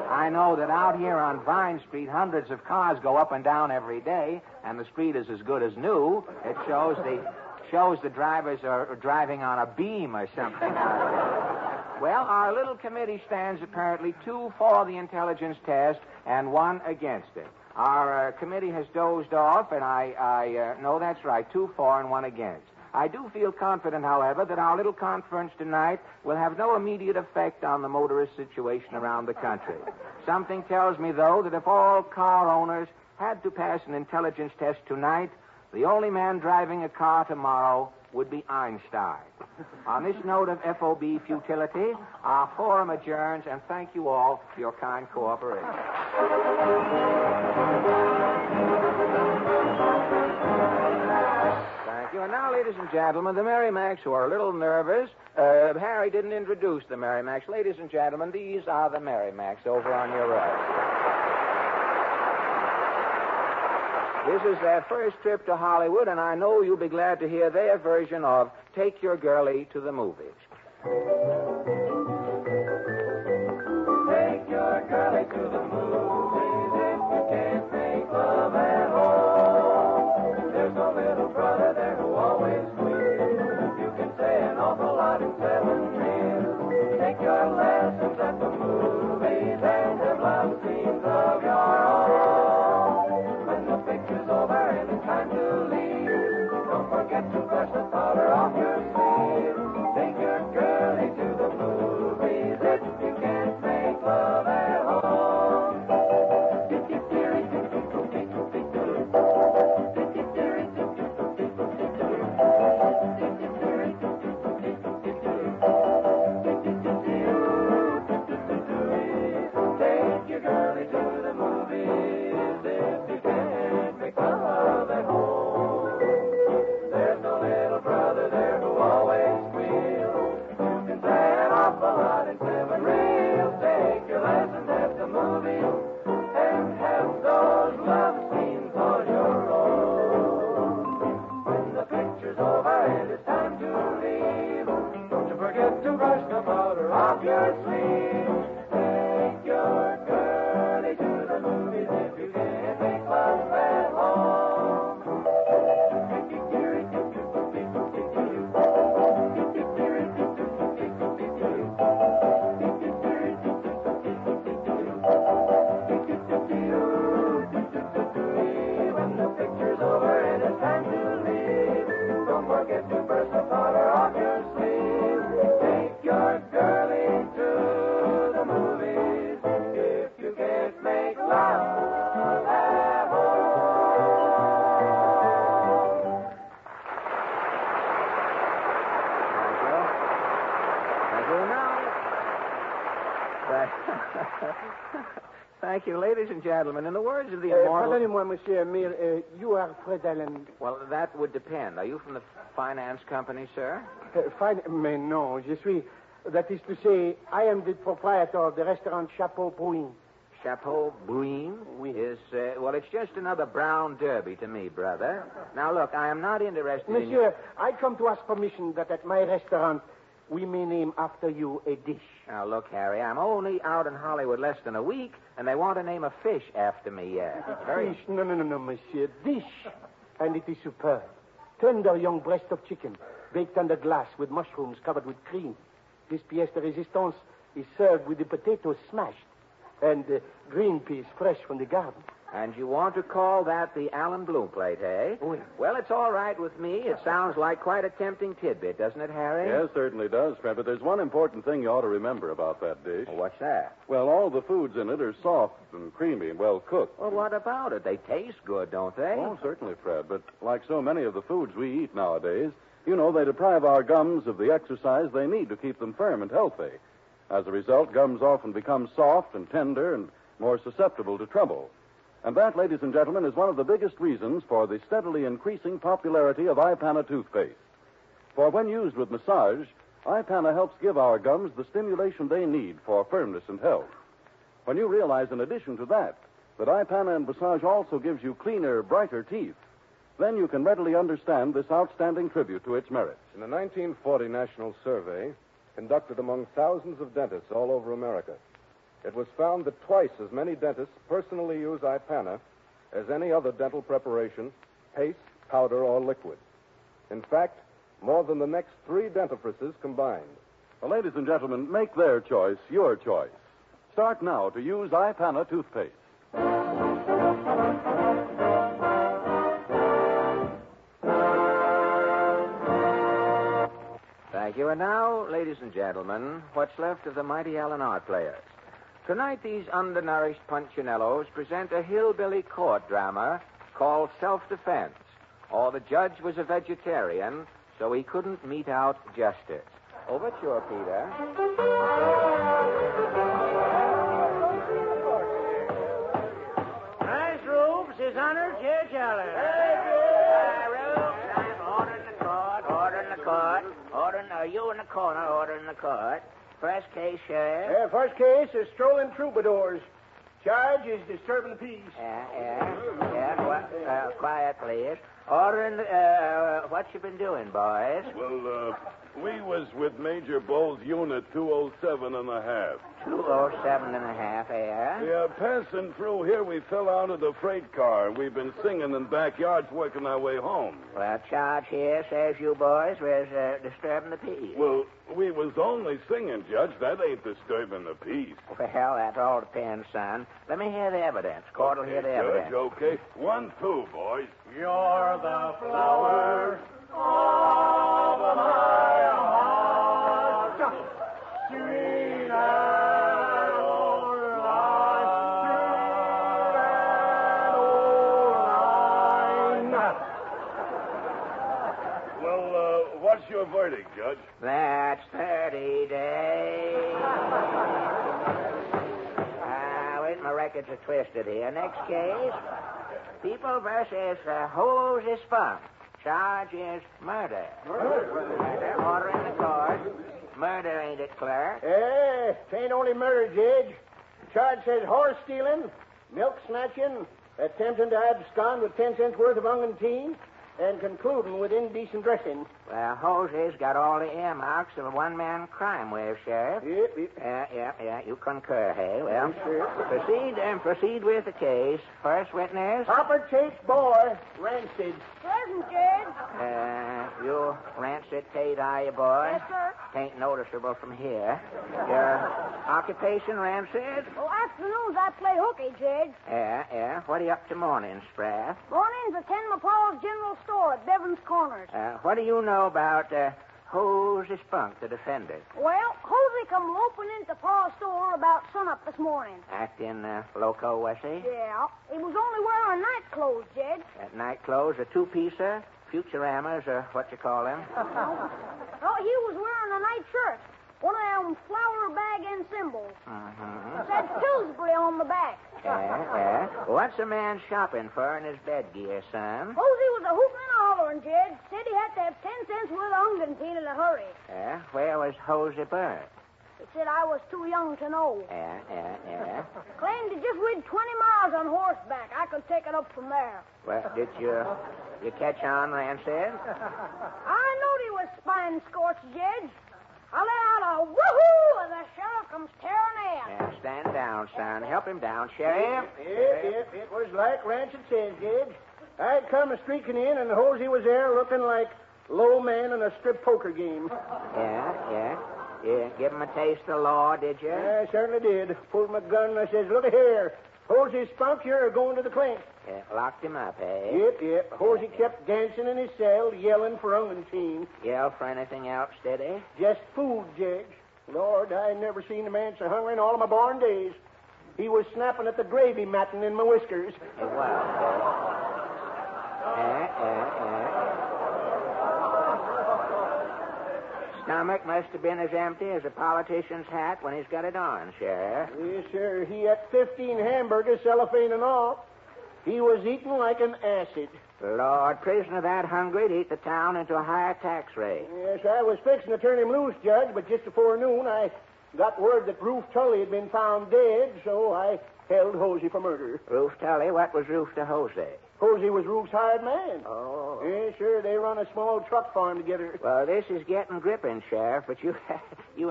I know that out here on Vine Street, hundreds of cars go up and down every day, and the street is as good as new. It shows the drivers are driving on a beam or something. Well, our little committee stands apparently 2 for the intelligence test and 1 against it. Our committee has dozed off, and I no, that's right, 2 for and 1 against. I do feel confident, however, that our little conference tonight will have no immediate effect on the motorist situation around the country. Something tells me, though, that if all car owners had to pass an intelligence test tonight, the only man driving a car tomorrow would be Einstein. On this note of FOB futility, our forum adjourns, and thank you all for your kind cooperation. Thank you. And now, ladies and gentlemen, the Merrimacs, who are a little nervous. Harry didn't introduce the Merrimacs. Ladies and gentlemen, these are the Merrimacs over on your right. This is their first trip to Hollywood, and I know you'll be glad to hear their version of Take Your Girlie to the Movies. Take your girlie to the movies if you can't make love at home. There's no little brother there who always squeals. You can say an awful lot in 7 years. Take your lessons at the movies and have love scenes of your own. Time to leave. Don't forget to brush the powder off your sleeve. Take your girlie to the movies if you can't make love at home. Take your girlie to the movies if you can't make love at home. There's no little brother there who always squeals. You can say an awful lot in 7 reels. Take your lessons at the movies and have those love scenes on your own. When the picture's over and it's time to leave, don't you forget to brush the powder off your sleeve. Take your girlie to the movies if you can't make love at home. When the picture's over and it's time to leave, don't forget to brush the powder off your sleeve. Take your girlie to the movies if you can't make love at home. Thank you. Now. Thank you, ladies and gentlemen. In the words of the immortal... Pardonnez-moi, Monsieur Emile, you are Fred Allen. Well, that would depend. Are you from the finance company, sir? Fine, mais non, je suis... That is to say, I am the proprietor of the restaurant Chapeau Bruin. Chapeau Bruin is, well, it's just another brown derby to me, brother. Now, look, I am not interested in... Monsieur, I come to ask permission that at my restaurant we may name after you a dish. Now, look, Harry, I'm only out in Hollywood less than a week, and they want to name a fish after me yet. Fish? No, monsieur. Dish. And it is superb. Tender young breast of chicken, baked under glass with mushrooms covered with cream. This pièce de résistance is served with the potatoes smashed and green peas fresh from the garden. And you want to call that the Allen Bloom plate, eh? Oui. Well, it's all right with me. It sounds like quite a tempting tidbit, doesn't it, Harry? Yes, certainly does, Fred. But there's one important thing you ought to remember about that dish. Well, what's that? Well, all the foods in it are soft and creamy and well cooked. Well, what about it? They taste good, don't they? Oh, certainly, Fred. But like so many of the foods we eat nowadays, you know, they deprive our gums of the exercise they need to keep them firm and healthy. As a result, gums often become soft and tender and more susceptible to trouble. And that, ladies and gentlemen, is one of the biggest reasons for the steadily increasing popularity of Ipana toothpaste. For when used with massage, Ipana helps give our gums the stimulation they need for firmness and health. When you realize, in addition to that Ipana and massage also gives you cleaner, brighter teeth, then you can readily understand this outstanding tribute to its merits. In a 1940 national survey conducted among thousands of dentists all over America, it was found that twice as many dentists personally use Ipana as any other dental preparation, paste, powder, or liquid. In fact, more than the next 3 dentifrices combined. Well, ladies and gentlemen, make their choice your choice. Start now to use Ipana toothpaste. You are now, ladies and gentlemen, what's left of the mighty Allen Art Players. Tonight, these undernourished punchinellos present a hillbilly court drama called Self-Defense. Or the judge was a vegetarian, so he couldn't mete out justice. Overture, Peter. Nice robes, His Honor, Judge Allen. Order in the court, order in the court. You in the corner, order in the court. First case, Sheriff. First case is strolling troubadours. Charge is disturbing the peace. Quiet, please. Order in the, what you been doing, boys? Well, we was with Major Bowles' unit 207 and a half. 207 and a half, Yeah, passing through here, we fell out of the freight car. We've been singing in backyards working our way home. Well, charge here says you boys was disturbing the peace. Well, we was only singing, Judge. That ain't disturbing the peace. Well, that all depends, son. Let me hear the evidence. Court will hear the evidence. Judge, okay. 1, 2, boys. You're the flower of my heart, sweet and old line. Well, what's your verdict, Judge? That's 30 days. Wait, my records are twisted here. Next case. People versus Hosey Spunk. Charge is murder. Murder. Order in the court. Murder, ain't it, clerk? It ain't only murder, Judge. Charge says horse stealing, milk snatching, attempting to abscond with 10 cents worth of ungantine, and concluding with indecent dressing. Well, Hosey's got all the earmarks of a one-man crime wave, Sheriff. Yep. Yeah, you concur, hey? Well, sure. Proceed with the case. First witness. Hopper Tate's boy, Rancid. Present, Judge. You Rancid Tate, are you, boy? Yes, sir. Ain't noticeable from here. Your occupation, Rancid? Oh, afternoons I play hooky, Judge. Yeah. What are you up to morning, Spratt? Mornings I tend my pa's general store at Bevan's Corners. What do you know about Hosey Spunk, the defendant? Well, Hosey come loping into pa's store about sunup this morning. Acting loco, was he? Yeah. He was only wearing night clothes, Judge. Night clothes, a two-piecer, Futuramas, or what you call them? Oh, he was wearing a night shirt. One of them flower bag and symbols. Said Pillsbury on the back. Yeah. What's a man shopping for in his bed gear, son? Hosey was a hooting and a hollering, Jed. Said he had to have 10 cents worth of ungantine in a hurry. Yeah? Where was Hosey Bird? He said I was too young to know. Yeah. Claimed he just rid 20 miles on horseback. I could take it up from there. Well, did you catch on, Rancid? I knowed he was spine-scorched, Jed. I let out a woohoo, and the sheriff comes tearing in. Yeah, stand down, son. Help him down, Sheriff. Yep. It was like Rancid says, Jed. I'd come streaking in, and Hosey was there looking like low man in a strip poker game. Yeah. You give him a taste of the law, did you? I certainly did. Pulled my gun and I says, look here. Hosey Spunk, you're going to the clink. Yeah, locked him up, eh? Yep. Hosey kept dancing in his cell, yelling for ungantine. Yell for anything else, did he? Just food, Judge. Lord, I never seen a man so hungry in all of my born days. He was snapping at the gravy matting in my whiskers. It was. Stomach must have been as empty as a politician's hat when he's got it on, Sheriff. Yes, sir. He ate 15 hamburgers, cellophane and all. He was eating like an acid. Lord, prisoner that hungry to eat the town into a higher tax rate. Yes, I was fixing to turn him loose, Judge, but just before noon I got word that Roof Tully had been found dead, so I held Hosey for murder. Roof Tully? What was Roof to Hosey? Hosey was Roof's hired man. Oh. Yes, sir. They run a small truck farm together. Well, this is getting gripping, Sheriff, but you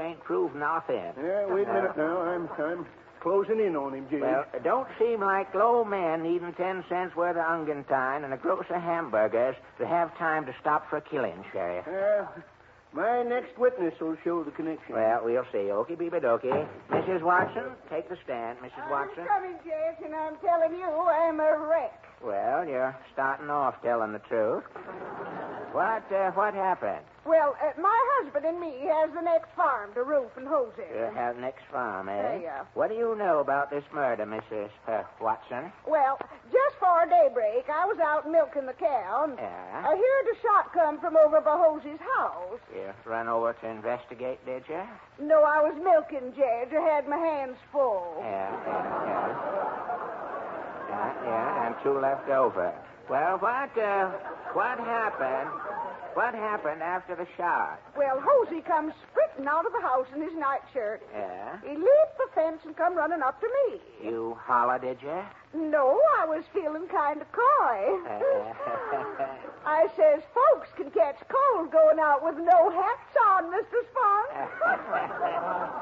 ain't proved nothing. Yeah, wait a minute now. I'm closing in on him, Jim. Well, it don't seem like low men needing 10 cents worth of ungantine and a gross of hamburgers to have time to stop for a killing, Sheriff. My next witness will show the connection. Well, we'll see. Okie beeby dokey. Mrs. Watson, take the stand. Mrs. Watson. I'm coming, Judge, and I'm telling you I'm a wreck. Well, you're starting off telling the truth. What happened? Well, my husband and me has the next farm to Ruth and Jose. You have next farm, eh? There you are. What do you know about this murder, Mrs. Watson? Well, just before daybreak, I was out milking the cow. Yeah? I heard a shot come from over by Jose's house. You run over to investigate, did you? No, I was milking, Judge. I had my hands full. Yeah, and two left over. Well, what happened? What happened after the shot? Well, Jose comes sprinting out of the house in his nightshirt. Yeah? He leaped the fence and come running up to me. You holler, did you? No, I was feeling kind of coy. I says, folks can catch cold going out with no hats on, Mr. Spunk.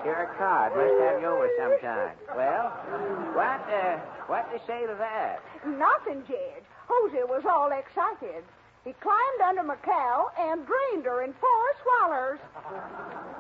You're a card. Must have you over sometime. Well, what do you say to that? Nothing, Jed. Jose was all excited. He climbed under my cow and drained her in 4 swallers.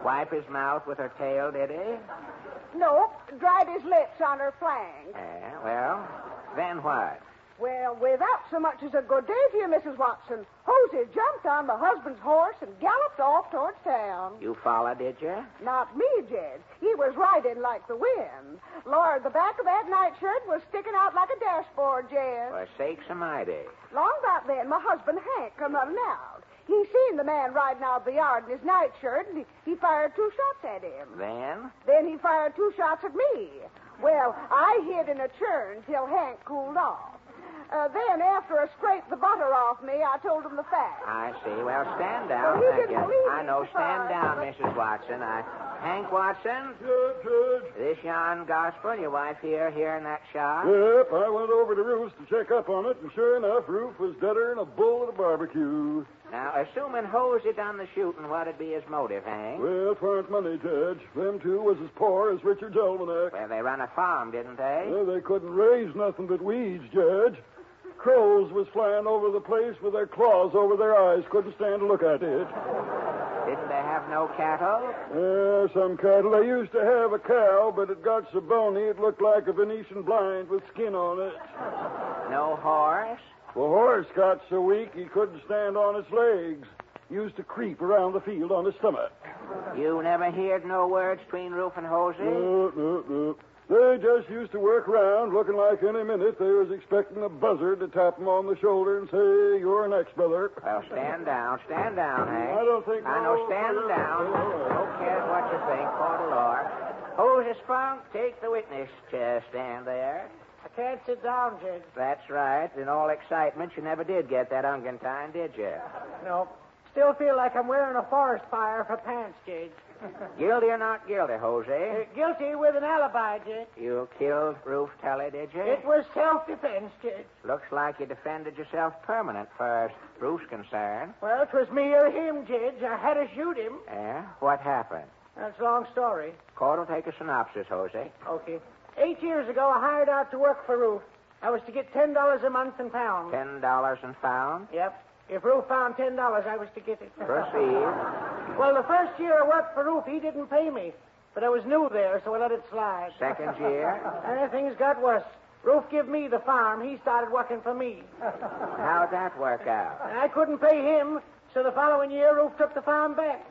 Wipe his mouth with her tail, did he? Nope, dried his lips on her flank. Well, then what? Well, without so much as a good day to you, Mrs. Watson, Jose jumped on my husband's horse and galloped off towards town. You followed, did you? Not me, Jed. He was riding like the wind. Lord, the back of that nightshirt was sticking out like a dashboard, Jed. For sakes almighty. Long about then, my husband, Hank, come running out. He seen the man riding out the yard in his nightshirt, and he fired 2 shots at him. Then? Then he fired 2 shots at me. Well, I hid in a churn till Hank cooled off. Then, after I scraped the butter off me, I told him the facts. I see. Well, stand down. Well, he didn't believe I know. me, Stand Papa. down, Mrs. Watson. Hank Watson? Judge. This yon gospel, your wife hearing that shot? Yep, I went over to Ruth's to check up on it, and sure enough, Ruth was deader than a bull at a barbecue. Now, assuming Hosey done the shooting, what'd be his motive, Hank? Well, 'twarn't money, Judge. Them two was as poor as Richard's almanac. Well, they run a farm, didn't they? Well, they couldn't raise nothing but weeds, Judge. Crows was flying over the place with their claws over their eyes. Couldn't stand to look at it. Didn't they have no cattle? Some cattle. They used to have a cow, but it got so bony it looked like a Venetian blind with skin on it. No horse? The horse got so weak he couldn't stand on its legs. Used to creep around the field on his stomach. You never heard no words between Ruth and Hosey? No. They just used to work around looking like any minute they was expecting a buzzard to tap them on the shoulder and say, "You're next, brother." Well, stand down, Hank. I don't think... I know, stand down. Who cares what you think, for the Lord. Hosey Spunk, take the witness chair stand there. I can't sit down, Judge. That's right. In all excitement, you never did get that ungentine, did you? No. Still feel like I'm wearing a forest fire for pants, Judge. Guilty or not guilty, Hosey? Guilty with an alibi, Judge. You killed Ruth Tully, did you? It was self-defense, Judge. Looks like you defended yourself permanent, far as Ruth's concerned. Well, it was me or him, Judge. I had to shoot him. Yeah? What happened? That's a long story. Court will take a synopsis, Hosey. Okay. 8 years ago, I hired out to work for Ruth. I was to get $10 a month in pounds. $10 and found? Yep. If Ruth found $10, I was to get it. Proceed. Well, the first year I worked for Ruth, he didn't pay me. But I was new there, so I let it slide. Second year? And things got worse. Ruth give me the farm. He started working for me. How'd that work out? And I couldn't pay him, so the following year, Ruth took the farm back.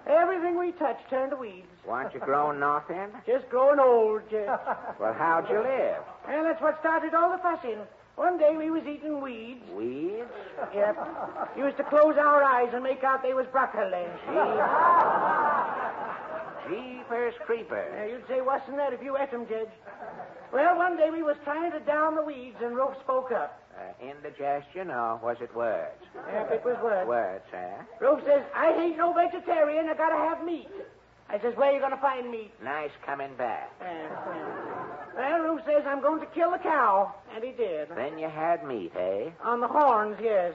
Everything we touched turned to weeds. Weren't you growing nothing? Just growing old, Judge. Well, how'd you live? Well, that's what started all the fussing. One day we was eating weeds. Weeds? Yep. Used to close our eyes and make out they was broccoli. Jeepers creepers. You'd say worse than that if you ate them, Judge. Well, one day we was trying to down the weeds and Ruth spoke up. Indigestion, or was it words? Yep, it was words. Words, huh? Ruth says, "I ain't no vegetarian. I gotta have meat." I says, "Where you gonna find meat?" Nice coming back. Well, Ruth says, "I'm going to kill the cow." And he did. Then you had meat, eh? On the horns, yes.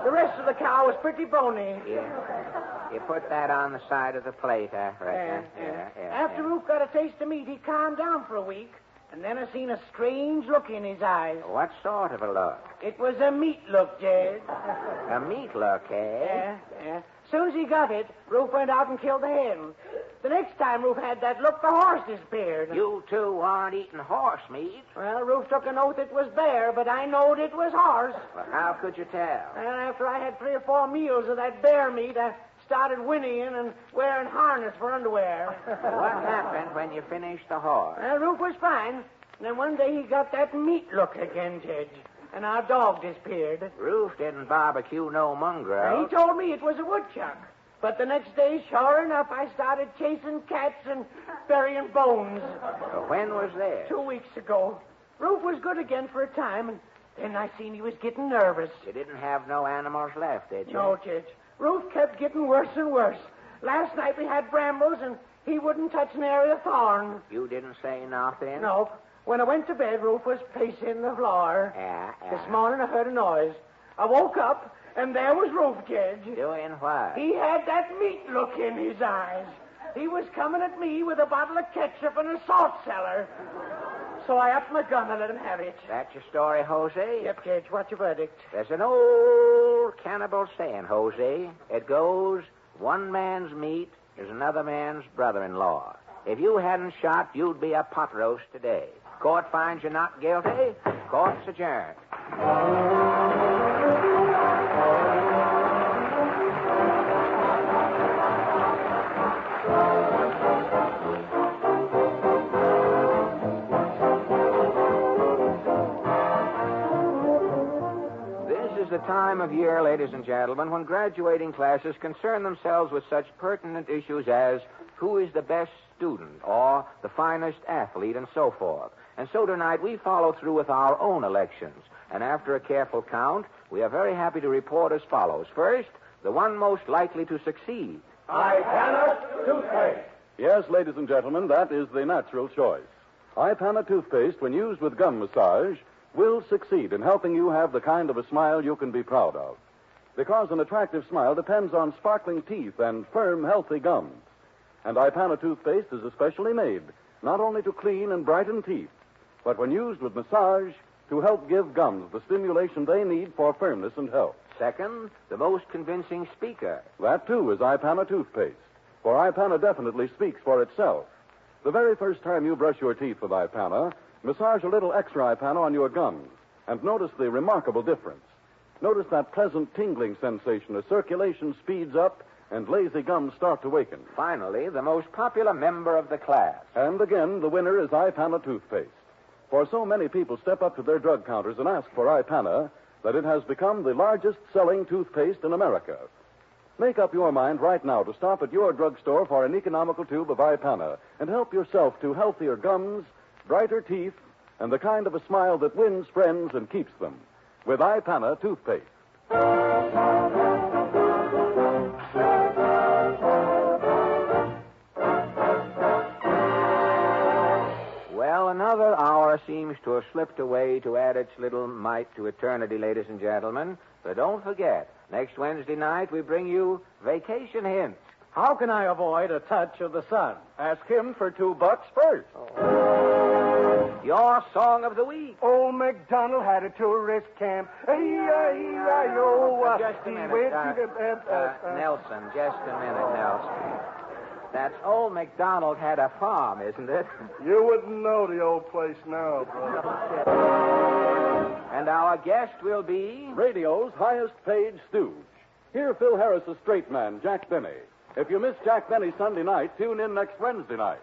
The rest of the cow was pretty bony. Yeah. You put that on the side of the plate, I reckon. Yeah. After Ruth got a taste of meat, he calmed down for a week. And then I seen a strange look in his eyes. What sort of a look? It was a meat look, Jed. A meat look, eh? Yeah. As soon as he got it, Ruth went out and killed the hen. The next time Ruth had that look, the horse disappeared. You two aren't eating horse meat. Well, Ruth took an oath it was bear, but I knowed it was horse. Well, how could you tell? And after I had 3 or 4 meals of that bear meat, I started whinnying and wearing harness for underwear. What happened when you finished the horse? Well, Ruth was fine. And then one day he got that meat look again, Judge. And our dog disappeared. Ruth didn't barbecue no mongrel. He told me it was a woodchuck. But the next day, sure enough, I started chasing cats and burying bones. When was this? 2 weeks ago. Ruth was good again for a time, and then I seen he was getting nervous. You didn't have no animals left, did you? No, Judge. Ruth kept getting worse and worse. Last night we had brambles, and he wouldn't touch nary a thorn. You didn't say nothing? No. When I went to bed, Ruth was pacing the floor. This morning I heard a noise. I woke up, and there was Ruth, Judge. Doing what? He had that meat look in his eyes. He was coming at me with a bottle of ketchup and a salt cellar. So I upped my gun and let him have it. That's your story, Jose? Yep, Judge. What's your verdict? There's an old cannibal saying, Jose. It goes, one man's meat is another man's brother-in-law. If you hadn't shot, you'd be a pot roast today. Court finds you not guilty. Court's adjourned. This is the time of year, ladies and gentlemen, when graduating classes concern themselves with such pertinent issues as who is the best student or the finest athlete and so forth. And so tonight we follow through with our own elections. And after a careful count, we are very happy to report as follows. First, the one most likely to succeed. Ipana toothpaste. Yes, ladies and gentlemen, that is the natural choice. Ipana toothpaste, when used with gum massage, will succeed in helping you have the kind of a smile you can be proud of. Because an attractive smile depends on sparkling teeth and firm, healthy gums. And Ipana toothpaste is especially made not only to clean and brighten teeth, but when used with massage, to help give gums the stimulation they need for firmness and health. Second, the most convincing speaker. That, too, is Ipana toothpaste. For Ipana definitely speaks for itself. The very first time you brush your teeth with Ipana, massage a little extra Ipana on your gums and notice the remarkable difference. Notice that pleasant tingling sensation as circulation speeds up and lazy gums start to waken. Finally, the most popular member of the class. And again, the winner is Ipana toothpaste. For so many people step up to their drug counters and ask for Ipana that it has become the largest selling toothpaste in America. Make up your mind right now to stop at your drugstore for an economical tube of Ipana and help yourself to healthier gums, brighter teeth, and the kind of a smile that wins friends and keeps them. With Ipana toothpaste. Well, another hour seems to have slipped away to add its little mite to eternity, ladies and gentlemen. But don't forget, next Wednesday night we bring you Vacation Hints. How can I avoid a touch of the sun? Ask him for $2 first. Your song of the week. Old MacDonald had a tourist camp. Just a minute, Nelson. Just a minute, Nelson. That's Old MacDonald had a farm, isn't it? You wouldn't know the old place now, brother. And our guest will be... radio's highest paid stooge. Hear Phil Harris' straight man, Jack Benny. If you miss Jack Benny Sunday night, tune in next Wednesday night.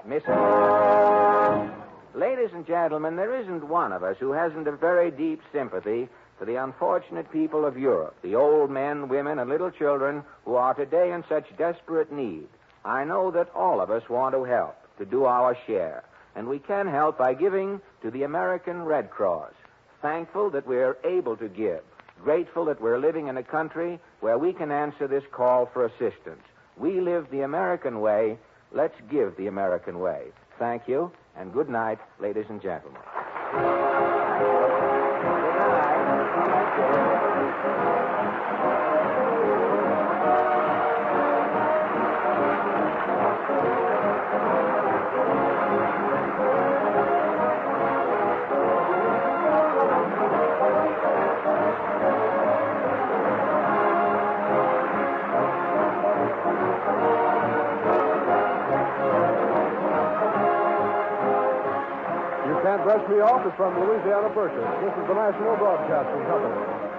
Ladies and gentlemen, there isn't one of us who hasn't a very deep sympathy for the unfortunate people of Europe, the old men, women, and little children who are today in such desperate need. I know that all of us want to help, to do our share, and we can help by giving to the American Red Cross. Thankful that we're able to give, grateful that we're living in a country where we can answer this call for assistance. We live the American way. Let's give the American way. Thank you, and good night, ladies and gentlemen. Good night. Can't Brush Me Off is from Louisiana Purchase. This is the National Broadcasting Company.